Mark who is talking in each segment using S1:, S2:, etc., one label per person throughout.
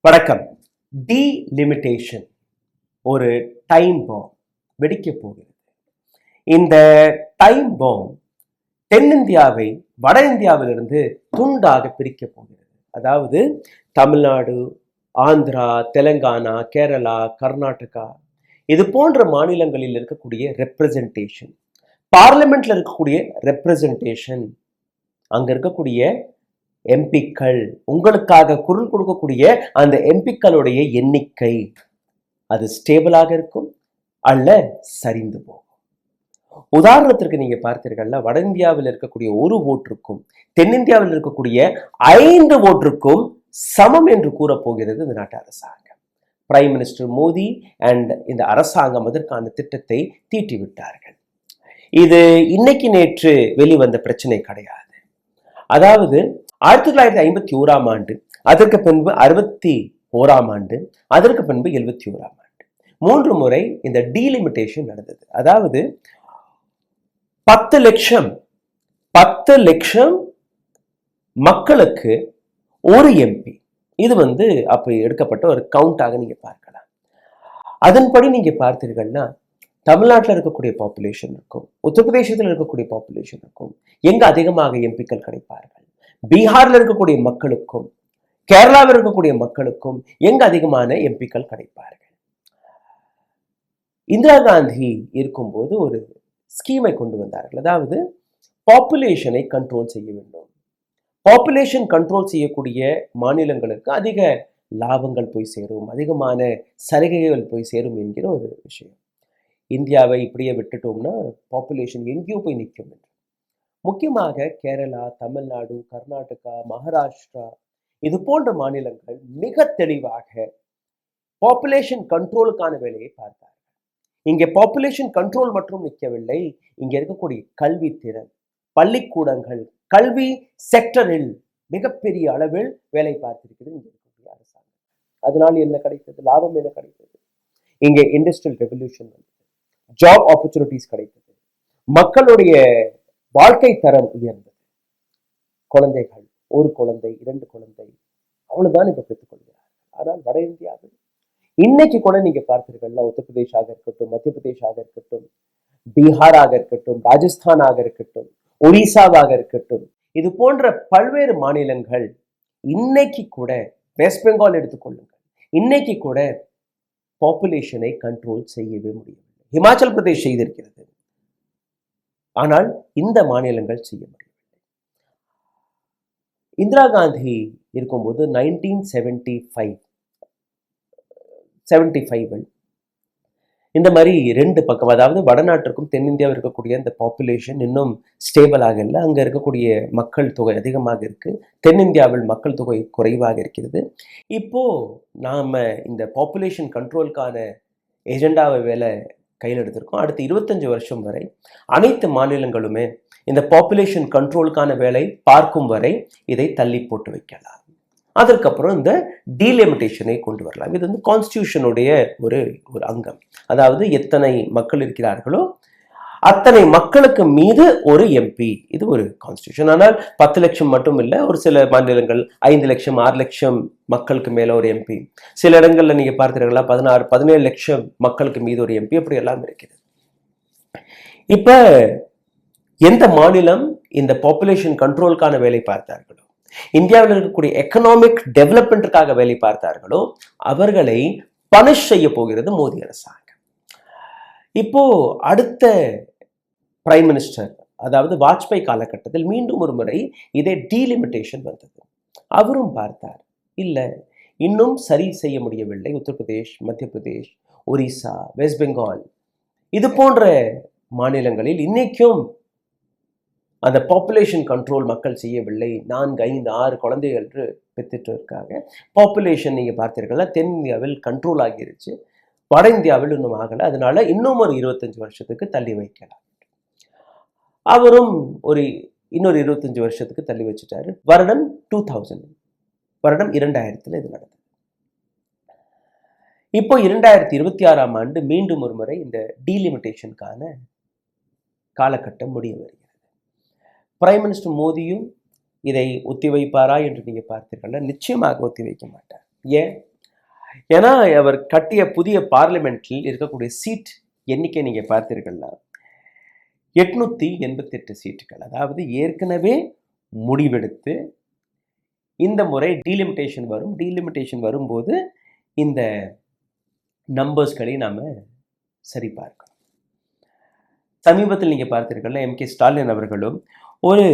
S1: வணக்கம். டீலிமிட்டேஷன் ஒரு time bomb வெடிக்க போகிறது. இந்த டைம் பாம் தென்னிந்தியாவை வட இந்தியாவிலிருந்து துண்டாக பிரிக்க போகிறது. அதாவது தமிழ்நாடு, ஆந்திரா, தெலுங்கானா, கேரளா, கர்நாடகா இது போன்ற மாநிலங்களில் இருக்கக்கூடிய ரெப்ரசன்டேஷன், பார்லிமெண்ட்ல இருக்கக்கூடிய ரெப்ரசன்டேஷன், அங்க இருக்கக்கூடிய எம்பிக்கள், உங்களுக்காக குரல் கொடுக்கக்கூடிய அந்த எம்பிக்களுடைய எண்ணிக்கை அது ஸ்டேபிளாக இருக்கும் அல்ல சரிந்து போகும். உதாரணத்திற்கு நீங்க பார்த்தீர்கள்னா, வட இந்தியாவில் இருக்கக்கூடிய ஒரு ஓட்டுக்கும் தென்னிந்தியாவில் இருக்கக்கூடிய 5 ஓட்டுக்கும் சமம் என்று கூற போகிறது இந்த நாட்டு அரசாங்கம். பிரைம் மினிஸ்டர் மோடி அண்ட் இந்த அரசாங்கம் அதற்கான திட்டத்தை தீட்டி விட்டார்கள். இது இன்னைக்கு நேற்று வெளிவந்த பிரச்சனை கிடையாது. அதாவது 1951ஆம் ஆண்டு, அதற்கு பின்பு 61ஆம் ஆண்டு, அதற்கு பின்பு 71ஆம் ஆண்டு 3 முறை இந்த டீலிமிட்டேஷன் நடந்தது. அதாவது 10 லட்சம் மக்களுக்கு ஒரு எம்பி. இது அப்ப எடுக்கப்பட்ட ஒரு கவுண்டாக நீங்க பார்க்கலாம். அதன்படி நீங்க பார்த்தீர்கள்னா, தமிழ்நாட்டில் இருக்கக்கூடிய பாப்புலேஷன் இருக்கும், உத்தரப்பிரதேசத்தில் இருக்கக்கூடிய பாப்புலேஷன் இருக்கும், எங்க அதிகமாக எம்பிக்கள் கிடைப்பார்கள். பீகார்ல இருக்கக்கூடிய மக்களுக்கும் கேரளாவில் இருக்கக்கூடிய மக்களுக்கும் எங்க அதிகமான எம்பிக்கள் கிடைப்பார்கள். இந்திரா காந்தி இருக்கும்போது ஒரு ஸ்கீமை கொண்டு வந்தார்கள். அதாவது பாப்புலேஷனை கண்ட்ரோல் செய்ய வேண்டும். பாப்புலேஷன் கண்ட்ரோல் செய்யக்கூடிய மாநிலங்களுக்கு அதிக லாபங்கள் போய் சேரும், அதிகமான சலுகைகள் போய் சேரும் என்கிற ஒரு விஷயம். இந்தியாவை இப்படியே விட்டுட்டோம்னா பாப்புலேஷன் எங்கேயோ போய் நிற்கும் என்று. முக்கியமாக கேரளா, தமிழ்நாடு, கர்நாடகா, மகாராஷ்டிரா இது போன்ற மாநிலங்கள் மிக தெளிவாக பாப்புலேஷன் கண்ட்ரோலுக்கான வேலையை பார்த்தார்கள். இங்கே பாப்புலேஷன் கண்ட்ரோல் மற்றும் நிற்கவில்லை, இங்க இருக்கக்கூடிய கல்வி திறன், பள்ளிக்கூடங்கள், கல்வி செக்டரில் மிகப்பெரிய அளவில் வேலை பார்த்திருக்கிறது இங்க இருக்கக்கூடிய அரசாங்கம். அதனால் என்ன கிடைத்தது? லாபம் என்ன கிடைத்தது? இங்கே இண்டஸ்ட்ரியல் ரெவல்யூஷன் வந்தது, ஜாப் ஆப்பர்ச்சுனிட்டிஸ் கிடைத்தது, மக்களுடைய வாழ்க்கை தரம் உயர்ந்தது. குழந்தைகள், ஒரு குழந்தை, 2 குழந்தை, அவ்வளவுதான் இப்ப பெற்றுக்கொள்கிறார்கள். ஆனால் வட இந்தியாவில் இன்னைக்கு கூட நீங்க பார்த்தீர்கள்னா, உத்தரப்பிரதேசாக இருக்கட்டும், மத்திய பிரதேசாக இருக்கட்டும், பீகாராக இருக்கட்டும், ராஜஸ்தானாக இருக்கட்டும், ஒரிசாவாக இருக்கட்டும், இது போன்ற பல்வேறு மாநிலங்கள் இன்னைக்கு கூட, வெஸ்ட் பெங்கால் எடுத்துக்கொள்ளுங்கள், இன்னைக்கு கூட பாப்புலேஷனை கண்ட்ரோல் செய்யவே முடியவில்லை. ஹிமாச்சல் பிரதேஷ் செய்திருக்கிறது, ஆனால் இந்த மாநிலங்கள் செய்ய முடியவில்லை. இந்திரா காந்தி இருக்கும்போது 1975 இந்த மாதிரி 2 பக்கம், அதாவது வடநாட்டிற்கும் தென்னிந்தியாவில் இருக்கக்கூடிய இந்த பாப்புலேஷன் இன்னும் ஸ்டேபிள் ஆகல. அங்க இருக்கக்கூடிய மக்கள் தொகை அதிகமாக இருக்கு, தென்னிந்தியாவில் மக்கள் தொகை குறைவாக இருக்கிறது. இப்போ நாம இந்த பாப்புலேஷன் கண்ட்ரோலுக்கான ஏஜெண்டாவை வேலை கையில் எடுத்திருக்கோம். அடுத்த 25 வருஷம் வரை அனைத்து மாநிலங்களுமே இந்த பாப்புலேஷன் கண்ட்ரோலுக்கான வேலை பார்க்கும் வரை இதை தள்ளி போட்டு வைக்கலாம். அதற்கப்புறம் இந்த டீலிமிட்டேஷனை கொண்டு வரலாம். இது கான்ஸ்டியூஷனுடைய ஒரு அங்கம். அதாவது எத்தனை மக்கள் இருக்கிறார்களோ அத்தனை மக்களுக்கு மீது ஒரு எம்பி, இது ஒரு கான்ஸ்டியூஷன். ஆனால் 10 லட்சம் மட்டும் இல்லை, ஒரு சில மாநிலங்கள் 5 லட்சம் 6 லட்சம் மக்களுக்கு மேல ஒரு எம்பி, சில இடங்கள்ல நீங்க பார்த்தீர்களா 16 17 லட்சம் மக்களுக்கு மீது ஒரு எம்பி, அப்படி எல்லாம் இருக்குது. இப்ப எந்த மாநிலம் இந்த பாப்புலேஷன் கண்ட்ரோலுக்கான வேலை பார்த்தார்களோ, இந்தியாவில் இருக்கக்கூடிய எக்கனாமிக் டெவலப்மெண்ட்டுக்காக வேலை பார்த்தார்களோ, அவர்களை பனிஷ் செய்ய போகிறது மோடி அரசாங்கம். இப்போ அடுத்த பிரைம் மினிஸ்டர், அதாவது வாஜ்பாய் காலகட்டத்தில் மீண்டும் ஒரு முறை இதே டீலிமிட்டேஷன் வந்தது. அவரும் பார்த்தார், இல்ல இன்னும் சரி செய்ய முடியவில்லை. உத்தரப்பிரதேஷ், மத்திய பிரதேஷ், ஒரிசா, வெஸ்ட் பெங்கால் இது போன்ற மாநிலங்களில் இன்னைக்கும் அந்த பாப்புலேஷன் கண்ட்ரோல் மக்கள் செய்யவில்லை. 4, 5, 6 குழந்தைகள் பெற்றுட்டு இருக்காங்க. பாப்புலேஷன் நீங்க பார்த்தீர்கள்னா தென்னிந்தியாவில் கண்ட்ரோல் ஆகிருச்சு, வட இந்தியாவில் இன்னும் ஆகலை. அதனால இன்னும் ஒரு 25 வருஷத்துக்கு தள்ளி வைக்கலாம். அவரும் இன்னொரு 25 வருஷத்துக்கு தள்ளி வச்சுட்டாரு. வருடம் 2000 இது நடந்தது. இப்போ 2026ஆம் ஆண்டு மீண்டும் ஒரு முறை இந்த டீலிமிட்டேஷனுக்கான காலகட்டம் முடிய வருகிறது. பிரைம் மினிஸ்டர் மோடியும் இதை ஒத்தி வைப்பாரா என்று நீங்க பார்த்தீர்கள்னா நிச்சயமாக ஒத்தி வைக்க மாட்டார். ஏன்? ஏன்னா அவர் கட்டிய புதிய பார்லிமெண்ட்டில் இருக்கக்கூடிய சீட் எண்ணிக்கை நீங்க பார்த்தீர்கள்னா 888 சீட்டுகள். அதாவது ஏற்கனவே முடிவெடுத்து இந்த முறை டீலிமிட்டேஷன் வரும். டீலிமிட்டேஷன் வரும்போது இந்த நம்பர்ஸ்களை நாம சரிபார்க்கணும். சமீபத்தில் நீங்க பார்த்தீர்கள் எம்.கே. ஸ்டாலின் அவர்களும் ஒரு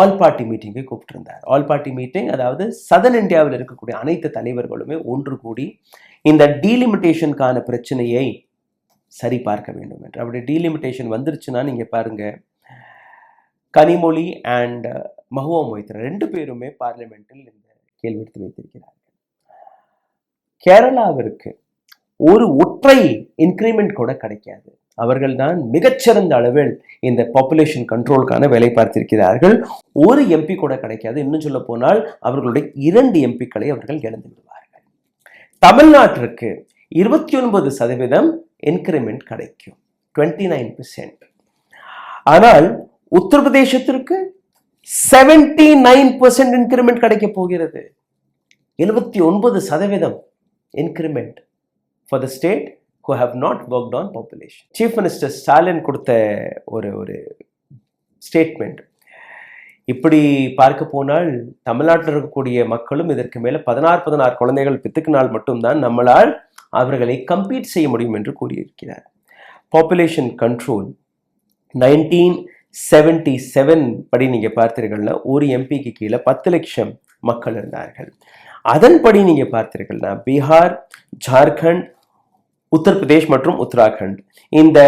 S1: ஆல் பார்ட்டி மீட்டிங்கை கூப்பிட்டிருந்தார். ஆல் பார்ட்டி மீட்டிங், அதாவது சதன் இந்தியாவில் இருக்கக்கூடிய அனைத்து தலைவர்களுமே ஒன்று கூடி இந்த டீலிமிட்டேஷனுக்கான பிரச்சனையை சரி பார்க்க வேண்டும் என்று. அப்படி டீலிமிட்டேஷன் வந்துருச்சுன்னா நீங்க பாருங்க, கனிமொழி அண்ட் மஹுவா மொய்த்ரா 2 பேருமே பார்லிமெண்டில் இந்த கேள்வி எடுத்து வைத்திருக்கிறார்கள். கேரளாவிற்கு ஒரு ஒற்றை இன்கிரிமெண்ட் கூட கிடைக்காது. அவர்கள் தான் மிகச்சிறந்த அளவில் இந்த பாப்புலேஷன் கண்ட்ரோலுக்கான வேலை பார்த்திருக்கிறார்கள். ஒரு எம்பி கூட கிடைக்காது. இன்னும் சொல்ல போனால் அவர்களுடைய 2 எம்பிக்களை அவர்கள் இழந்து விடுவார்கள். தமிழ்நாட்டிற்கு 29% இன்கிரிமெண்ட் கிடைக்கும், 29%. ஆனால் உத்தரப்பிரதேசத்திற்கு 79% இன்கிரிமெண்ட் கிடைக்க போகிறது. 79% increment for the state who have not worked on population. Chief Minister Stalin கொடுத்த ஒரு ஸ்டேட்மெண்ட். இப்படி பார்க்க போனால் தமிழ்நாட்டில் இருக்கக்கூடிய மக்களும் இதற்கு மேல 16 குழந்தைகள் பெற்றுக்கினால் மட்டும்தான் நம்மளால் அவர்களை கம்பீட் செய்ய முடியும் என்று கூறியிருக்கிறார். பாப்புலேஷன் கண்ட்ரோல் 1977 படி நீங்க பார்த்தீர்கள்னா ஒரு எம்பிக்கு கீழே 10 லட்சம் மக்கள் இருந்தார்கள். அதன்படி நீங்க பார்த்தீர்கள்னா பீகார், ஜார்க்கண்ட், உத்தரப்பிரதேஷ் மற்றும் உத்தராகண்ட், இந்த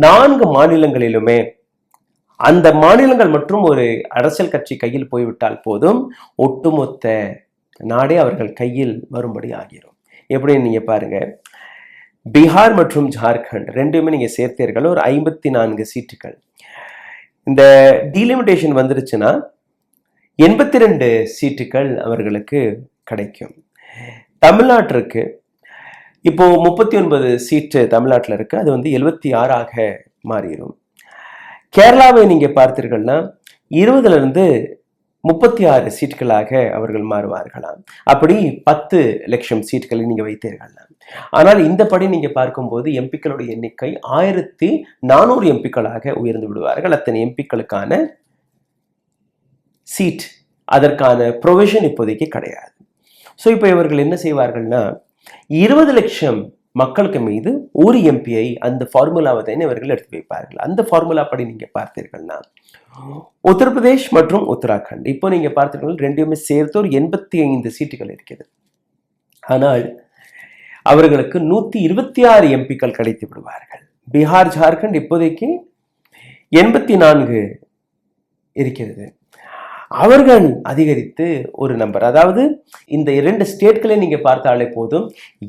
S1: 4 மாநிலங்களிலுமே அந்த மாநிலங்கள் மற்றும் ஒரு அரசியல் கட்சி கையில் போய்விட்டால் போதும், ஒட்டுமொத்த நாடே அவர்கள் கையில் வரும்படி ஆகிரும். எப்படி நீங்க பாருங்க, பீகார் மற்றும் ஜார்க்கண்ட் 2மே நீங்க சேர்த்தீர்கள் ஒரு 54 சீட்டுகள். இந்த டீலிமிட்டேஷன் வந்துருச்சுன்னா 82 சீட்டுகள் அவர்களுக்கு கிடைக்கும். தமிழ்நாட்டிற்கு இப்போ 39 சீட்டு தமிழ்நாட்டில் இருக்கு, அது 76ஆக மாறிடும். கேரளாவை நீங்க பார்த்தீர்கள்னா 20லிருந்து 36 சீட்டுகளாக அவர்கள் மாறுவார்களாம். அப்படி 10 லட்சம் சீட்டுகளை நீங்க வைத்தீர்கள்னா. ஆனால் இந்த படி நீங்க பார்க்கும்போது எம்பிக்களுடைய எண்ணிக்கை 1400 எம்பிக்களாக உயர்ந்து விடுவார்கள். அத்தனை எம்பிக்களுக்கான சீட், அதற்கான ப்ரொவிஷன் இப்போதைக்கு கிடையாது. ஸோ இப்போ இவர்கள் என்ன செய்வார்கள்னா 20 லட்சம் மக்களுக்கு மீது ஒரு எம்பியை அந்த ஃபார்முலாவை தான் இவர்கள் எடுத்து வைப்பார்கள். அந்த ஃபார்முலா படி நீங்க பார்த்தீர்கள்னா உத்தரப்பிரதேஷ் மற்றும் உத்தராகண்ட் இப்போ நீங்க பார்த்தீர்கள் 2மே சேர்த்து ஒரு 85 சீட்டுகள் இருக்கிறது. ஆனால் அவர்களுக்கு 126 எம்பிக்கள் கிடைத்து விடுவார்கள். பீகார், ஜார்க்கண்ட் இப்போதைக்கு 84 இருக்கிறது. அவர்கள் அதிகரித்து ஒரு நம்பர், அதாவது இந்த 2 ஸ்டேட்களை நீங்க பார்த்தாலே போதும்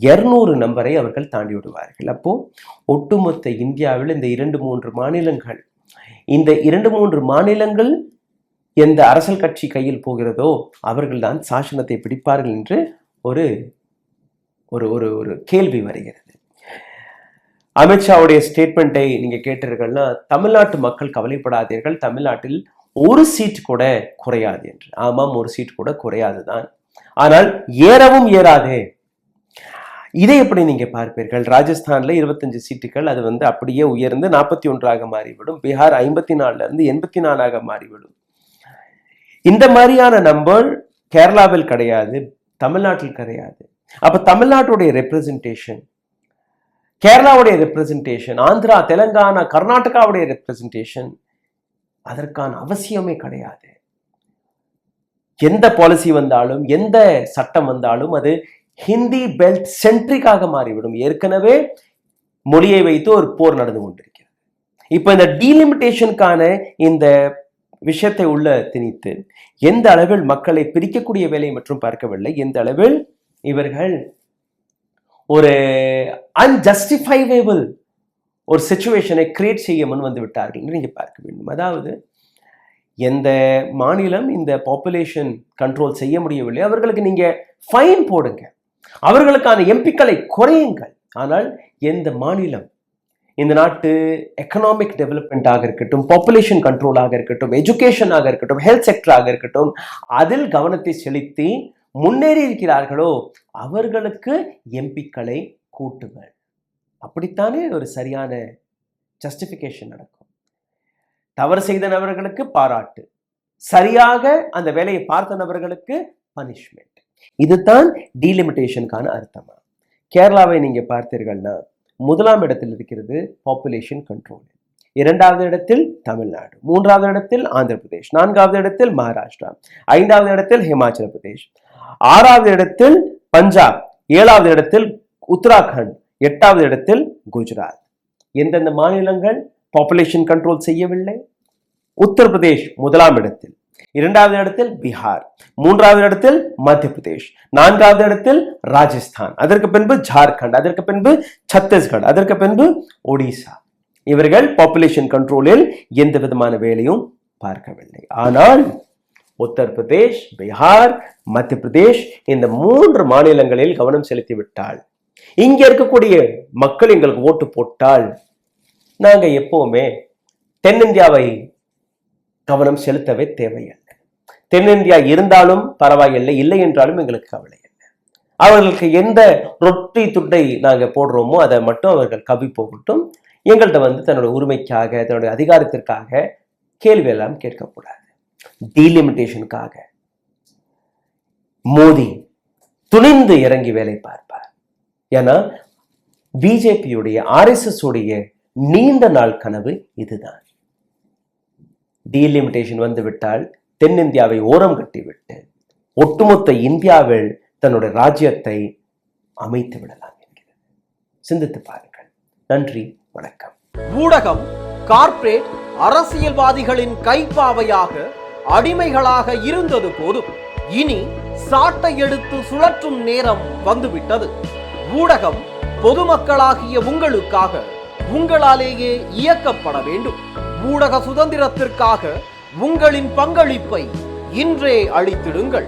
S1: 200 நம்பரை அவர்கள் தாண்டி விடுவார்கள். அப்போ ஒட்டுமொத்த இந்தியாவில் இந்த 2-3 மாநிலங்கள், இந்த 2-3 மாநிலங்கள் எந்த அரசியல் கட்சி கையில் போகிறதோ அவர்கள் தான் சாசனத்தை பிடிப்பார்கள் என்று ஒரு ஒரு ஒரு கேள்வி வருகிறது. அமித்ஷாவுடைய ஸ்டேட்மெண்ட்டை நீங்க கேட்டீர்கள்னா, தமிழ்நாட்டு மக்கள் கவலைப்படாதீர்கள், தமிழ்நாட்டில் ஒரு சீட் கூட குறையாது என்று. ஆமாம், ஒரு சீட் கூட குறையாதுதான், ஆனால் ஏறவும் ஏறாதே. இதை எப்படி நீங்க பார்ப்பீர்கள்? ராஜஸ்தான்ல 25 சீட்டுகள், அது அப்படியே உயர்ந்து 41ஆக மாறிவிடும். பீகார் 54லிருந்து 84ஆக மாறிவிடும். இந்த மாதிரியான நம்பர் கேரளாவில் கிடையாது, தமிழ்நாட்டில் கிடையாது. அப்ப தமிழ்நாட்டுடைய ரெப்ரசன்டேஷன், கேரளாவுடைய ரெப்ரசன்டேஷன், ஆந்திரா, தெலுங்கானா, கர்நாடகாவுடைய ரெப்ரசன்டேஷன் அதற்கான அவசியமே கிடையாது. எந்த பாலிசி வந்தாலும், எந்த சட்டம் வந்தாலும் அது ஹிந்தி பெல்ட் சென்ட்ரிக்காக மாறிவிடும். ஏற்கனவே மொழியை வைத்து ஒரு போர் நடந்து கொண்டிருக்கிறது. இப்ப இந்த டீலிமிட்டேஷனுக்கான இந்த விஷயத்தை உள்ள திணித்து எந்த அளவில் மக்களை பிரிக்கக்கூடிய வேலை மற்றும் பார்க்கவில்லை, எந்த அளவில் இவர்கள் ஒரு அன்ஜஸ்டிஃபைவபிள் ஒரு சிச்சுவேஷனை கிரியேட் செய்ய முன் வந்து விட்டார்கள் என்று நீங்க பார்க்க வேண்டும். அதாவது எந்த மாநிலம் இந்த பாப்புலேஷன் கண்ட்ரோல் செய்ய முடியவில்லை, அவர்களுக்கு நீங்க ஃபைன் போடுங்க, அவர்களுக்கான எம்பிக்களை குறையுங்கள். ஆனால் எந்த மாநிலம் இந்த நாட்டு எக்கனாமிக் டெவலப்மெண்ட்டாக இருக்கட்டும், பாப்புலேஷன் கண்ட்ரோலாக இருக்கட்டும், எஜுகேஷனாக இருக்கட்டும், ஹெல்த் செக்டராக இருக்கட்டும், அதில் கவனத்தை செலுத்தி முன்னேறி இருக்கிறார்களோ அவர்களுக்கு எம்பிக்களை கூட்டுங்கள். அப்படித்தானே ஒரு சரியான ஜஸ்டிஃபிகேஷன் நடக்கும். தவறு செய்த நபர்களுக்கு பாராட்டு, சரியாக அந்த வேலையை பார்த்த நபர்களுக்கு பனிஷ்மெண்ட். இதுதான் டீலிமிட்டேஷனுக்கான அர்த்தமா. கேரளாவை நீங்க பார்த்தீர்கள்னா முதலாம் இடத்தில் இருக்கிறது பாப்புலேஷன் கண்ட்ரோல், இரண்டாவது இடத்தில் தமிழ்நாடு, மூன்றாவது இடத்தில் ஆந்திர பிரதேஷ், நான்காவது இடத்தில் மகாராஷ்டிரா, ஐந்தாவது இடத்தில் ஹிமாச்சல பிரதேஷ், ஆறாவது இடத்தில் பஞ்சாப், ஏழாவது இடத்தில் உத்தராகண்ட், எட்டாவது இடத்தில் குஜராத். எந்தெந்த மாநிலங்கள் பாப்புலேஷன் கண்ட்ரோல் செய்யவில்லை? உத்தரப்பிரதேஷ் முதலாம் இடத்தில், இரண்டாவது இடத்தில் பீகார், மூன்றாவது இடத்தில் மத்திய பிரதேஷ், நான்காவது இடத்தில் ராஜஸ்தான், அதற்கு பின்பு ஜார்க்கண்ட், அதற்கு பின்பு சத்தீஸ்கர், அதற்கு பின்பு ஒடிசா. இவர்கள் பாப்புலேஷன் கண்ட்ரோலில் எந்த விதமான வேலையும் பார்க்கவில்லை. ஆனால் உத்தரப்பிரதேஷ், பீகார், மத்திய பிரதேஷ் இந்த 3 மாநிலங்களில் கவனம் செலுத்தி விட்டால், இங்க இருக்கக்கூடிய மக்கள் எங்களுக்கு ஓட்டு போட்டால், நாங்க எப்பவுமே தென்னிந்தியாவை கவனம் செலுத்தவே தேவையில்லை. தென்னிந்தியா இருந்தாலும் பரவாயில்லை, இல்லை என்றாலும் எங்களுக்கு கவலை இல்லை. அவர்களுக்கு எந்த ரொட்டி துட்டை நாங்க போடுறோமோ அதை மட்டும் அவர்கள் கவி போகட்டும். எங்கள்கிட்ட தன்னோட உரிமைக்காக, தன்னுடைய அதிகாரத்திற்காக கேள்வி எல்லாம் கேட்கக்கூடாது. டீலிமிட்டேஷனுக்காக மோடி துணிந்து இறங்கி வேலை பார்ப்பார். ஏன்னா பிஜேபியுடைய RSS உடைய நீண்ட நாள் கனவு இதுதான். டீலிமிட்டேஷன் வந்துவிட்டால் தென்னிந்தியாவை ஓரம் கட்டிவிட்டு ஒட்டுமொத்த இந்தியாவில் தன்னுடைய ராஜ்யத்தை அமைத்து விடலாம் என்கிறது. சிந்தித்து பாருங்கள். நன்றி, வணக்கம்.
S2: ஊடகம் கார்ப்பரேட் அரசியல்வாதிகளின் கைப்பாவையாக, அடிமைகளாக இருந்தது போதும். இனி சாட்டை எடுத்து சுழற்றும் நேரம் வந்துவிட்டது. ஊடகம் பொதுமக்களாகிய உங்களுக்காக, உங்களாலேயே இயக்கப்பட வேண்டும். ஊடக சுதந்திரத்திற்காக உங்களின் பங்களிப்பை இன்றே அளித்திடுங்கள்.